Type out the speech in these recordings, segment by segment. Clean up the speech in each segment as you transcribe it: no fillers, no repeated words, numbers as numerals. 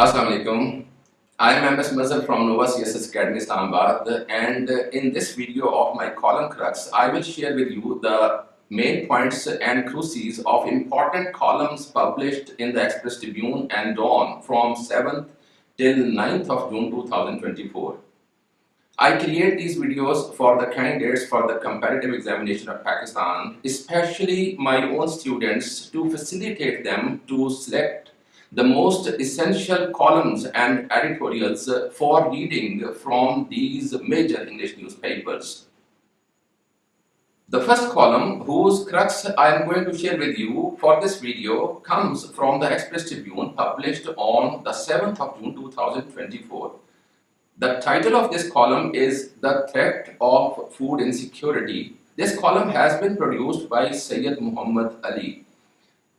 Assalamu alaikum. I am Sir Mazhar from Nova CSS Academy, Islamabad, and in this video of my column Crux, I will share with you the main points and cruces of important columns published in the Express Tribune and DAWN from 7th till 9th of June 2024. I create these videos for the candidates for the competitive examination of Pakistan, especially my own students, to facilitate them to select the most essential columns and editorials for reading from these major English newspapers. The first column, whose crux I am going to share with you for this video, comes from the Express Tribune published on the 7th of June 2024. The title of this column is The Threat of Food Insecurity. This column has been produced by Syed Muhammad Ali.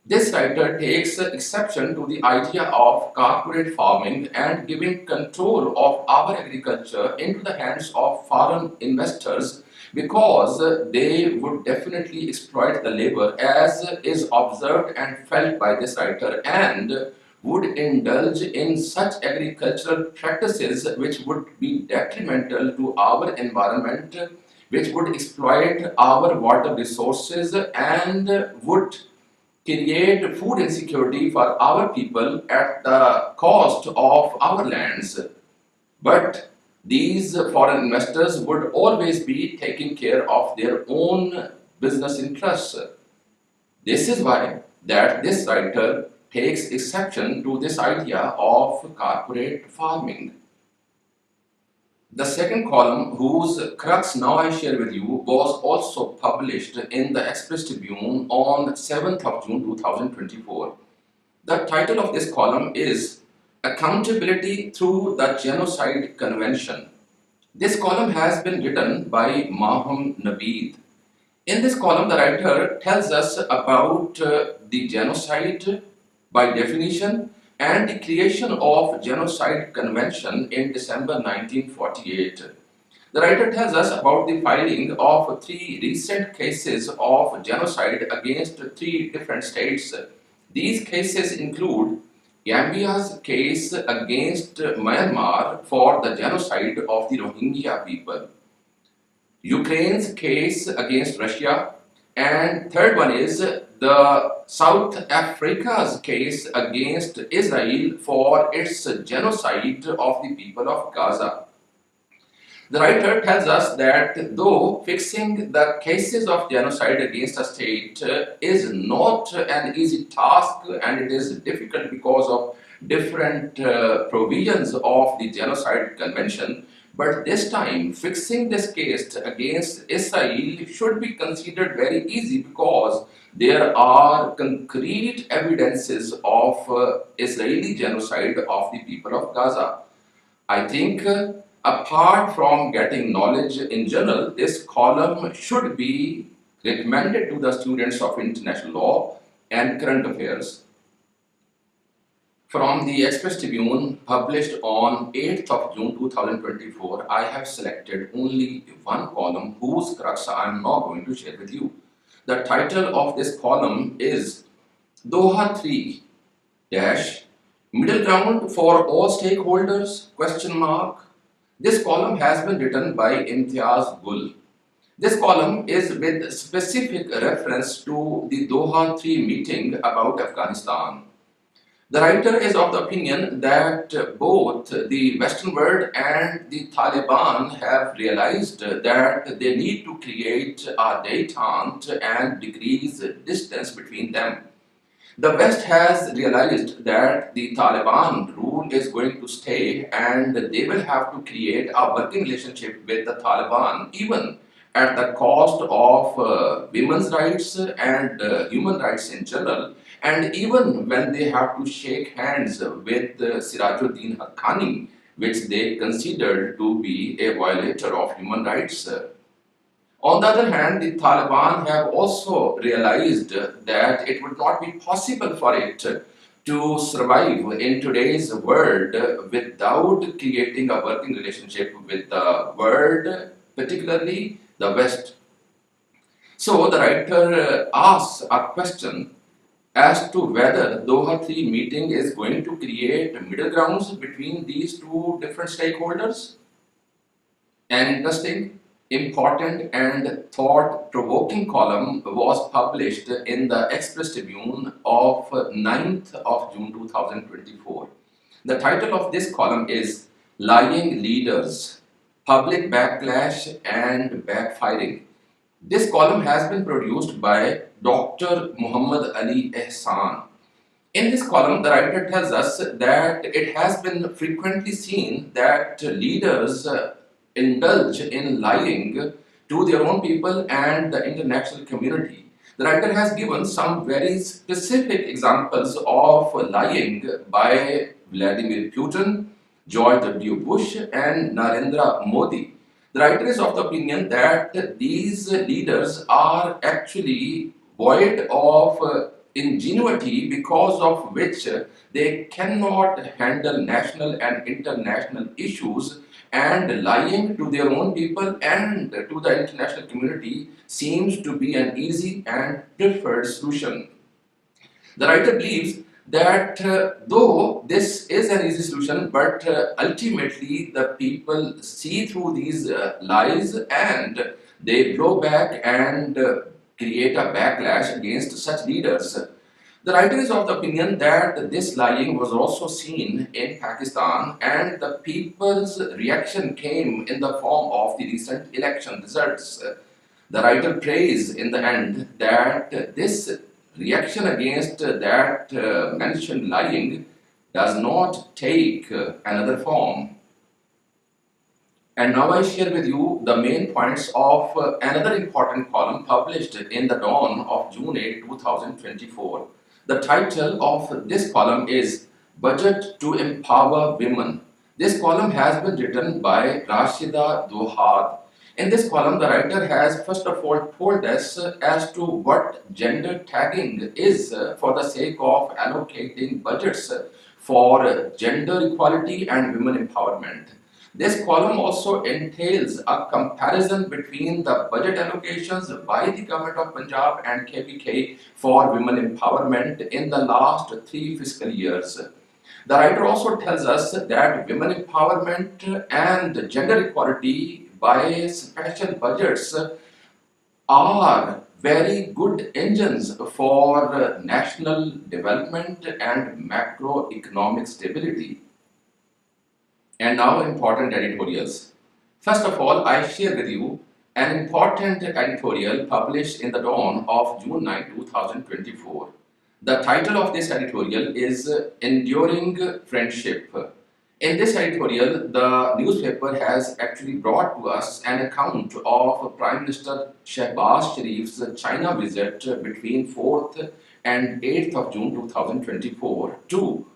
This writer takes exception to the idea of corporate farming and giving control of our agriculture into the hands of foreign investors because they would definitely exploit the labor, as is observed and felt by this writer, and would indulge in such agricultural practices which would be detrimental to our environment, which would exploit our water resources and would create food insecurity for our people at the cost of our lands. But these foreign investors would always be taking care of their own business interests. This is why that this writer takes exception to this idea of corporate farming. The second column, whose crux now I share with you, was also published in the Express Tribune on 7th of June 2024. The title of this column is Accountability Through the Genocide Convention. This column has been written by Maham Naveed. In this column, the writer tells us about the genocide by definition and the creation of Genocide Convention in December 1948. The writer tells us about the filing of 3 recent cases of genocide against 3 different states. These cases include Gambia's case against Myanmar for the genocide of the Rohingya people, Ukraine's case against Russia, and third one is the South Africa's case against Israel for its genocide of the people of Gaza. The writer tells us that though fixing the cases of genocide against a state is not an easy task, and it is difficult because of different provisions of the Genocide Convention, but this time fixing this case against Israel should be considered very easy because there are concrete evidences of Israeli genocide of the people of Gaza. I think apart from getting knowledge in general, this column should be recommended to the students of international law and current affairs. From the Express Tribune, published on 8th of June 2024, I have selected only one column whose crux I am now going to share with you. The title of this column is Doha 3 Middle Ground for All Stakeholders? This column has been written by Imtiaz Gul. This column is with specific reference to the Doha 3 meeting about Afghanistan. The writer is of the opinion that both the Western world and the Taliban have realized that they need to create a détente and decrease distance between them. The West has realized that the Taliban rule is going to stay and they will have to create a working relationship with the Taliban, even at the cost of women's rights and human rights in general, and even when they have to shake hands with Sirajuddin Haqqani, which they considered to be a violator of human rights. On the other hand, the Taliban have also realized that it would not be possible for it to survive in today's world without creating a working relationship with the world, particularly the West. So the writer asks a question as to whether Doha 3 meeting is going to create middle grounds between these two different stakeholders. An interesting, important and thought-provoking column was published in the Express Tribune of 9th of June 2024. The title of this column is Lying Leaders, Public Backlash and Backfiring. This column has been produced by Dr. Muhammad Ali Ehsan. In this column, the writer tells us that it has been frequently seen that leaders indulge in lying to their own people and the international community. The writer has given some very specific examples of lying by Vladimir Putin, George W. Bush, and Narendra Modi. The writer is of the opinion that these leaders are actually void of ingenuity, because of which they cannot handle national and international issues, and lying to their own people and to the international community seems to be an easy and preferred solution. The writer believes that though this is an easy solution, but ultimately the people see through these lies and they blow back and create a backlash against such leaders. The writer is of the opinion that this lying was also seen in Pakistan, and the people's reaction came in the form of the recent election results. The writer prays in the end that this reaction against that mentioned lying does not take another form. And now I share with you the main points of another important column published in the dawn of June 8, 2024. The title of this column is Budget to Empower Women. This column has been written by Rashida Dohad. In this column, the writer has first of all told us as to what gender tagging is for the sake of allocating budgets for gender equality and women empowerment. This column also entails a comparison between the budget allocations by the government of Punjab and KPK for women empowerment in the last 3 fiscal years. The writer also tells us that women empowerment and gender equality by special budgets are very good engines for national development and macroeconomic stability. And now important editorials. First of all, I share with you an important editorial published in the dawn of June 9, 2024. The title of this editorial is Enduring Friendship. In this editorial, the newspaper has actually brought to us an account of Prime Minister Shehbaz Sharif's China visit between 4th and 8th of June 2024 to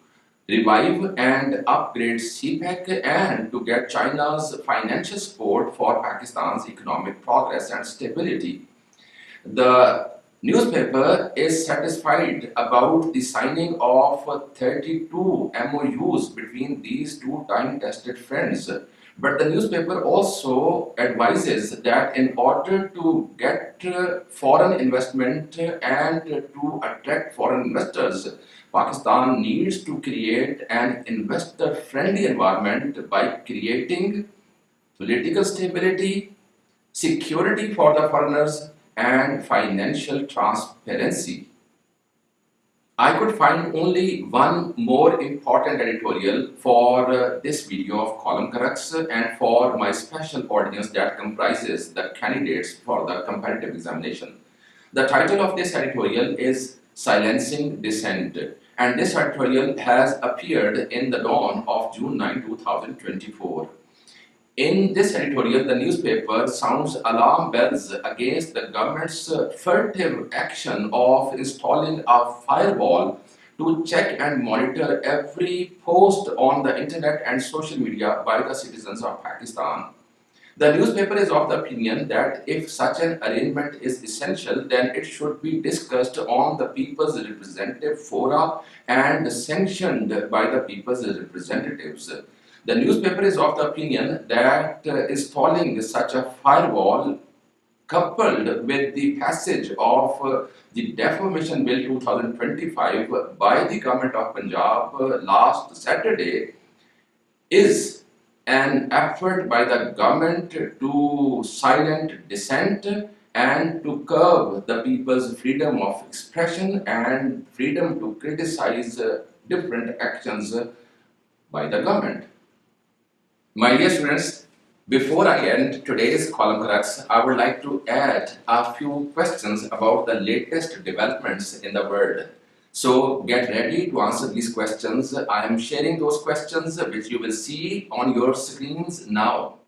revive and upgrade CPEC and to get China's financial support for Pakistan's economic progress and stability. The newspaper is satisfied about the signing of 32 MOUs between these two time-tested friends. But the newspaper also advises that in order to get foreign investment and to attract foreign investors, Pakistan needs to create an investor-friendly environment by creating political stability, security for the foreigners, and financial transparency. I could find only one more important editorial for this video of column Crux and for my special audience that comprises the candidates for the competitive examination. The title of this editorial is Silencing Dissent, and this editorial has appeared in the dawn of June 9, 2024. In this editorial, the newspaper sounds alarm bells against the government's furtive action of installing a firewall to check and monitor every post on the internet and social media by the citizens of Pakistan. The newspaper is of the opinion that if such an arrangement is essential, then it should be discussed on the People's Representative Fora and sanctioned by the People's Representatives. The newspaper is of the opinion that installing such a firewall coupled with the passage of the Defamation Bill 2025 by the Government of Punjab last Saturday, is an effort by the government to silence dissent and to curb the people's freedom of expression and freedom to criticize different actions by the government. My dear students, before I end today's column crux, I would like to add a few questions about the latest developments in the world. So get ready to answer these questions. I am sharing those questions which you will see on your screens now.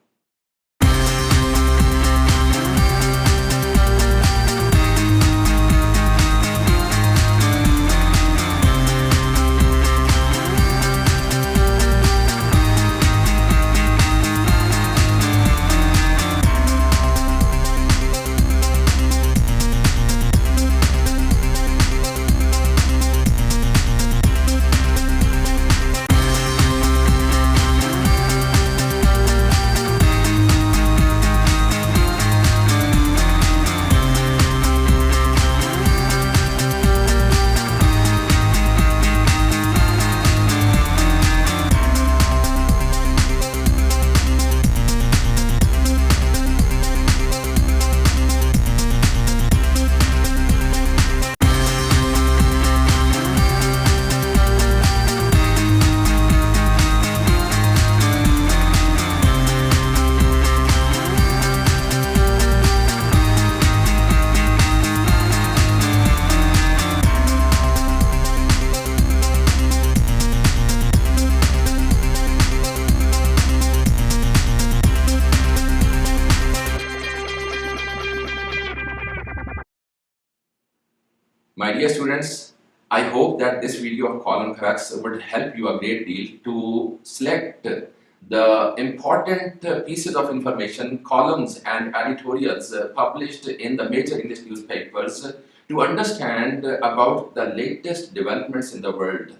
My dear students, I hope that this video of column crux would help you a great deal to select the important pieces of information, columns and editorials published in the major English newspapers to understand about the latest developments in the world.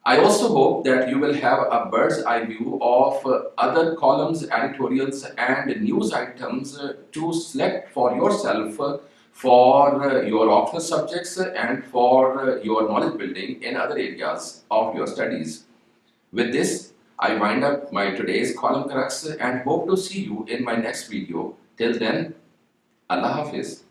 I also hope that you will have a bird's eye view of other columns, editorials and news items to select for yourself for your optional subjects and for your knowledge building in other areas of your studies. With this, I wind up my today's column crux and hope to see you in my next video. Till then, Allah Hafiz.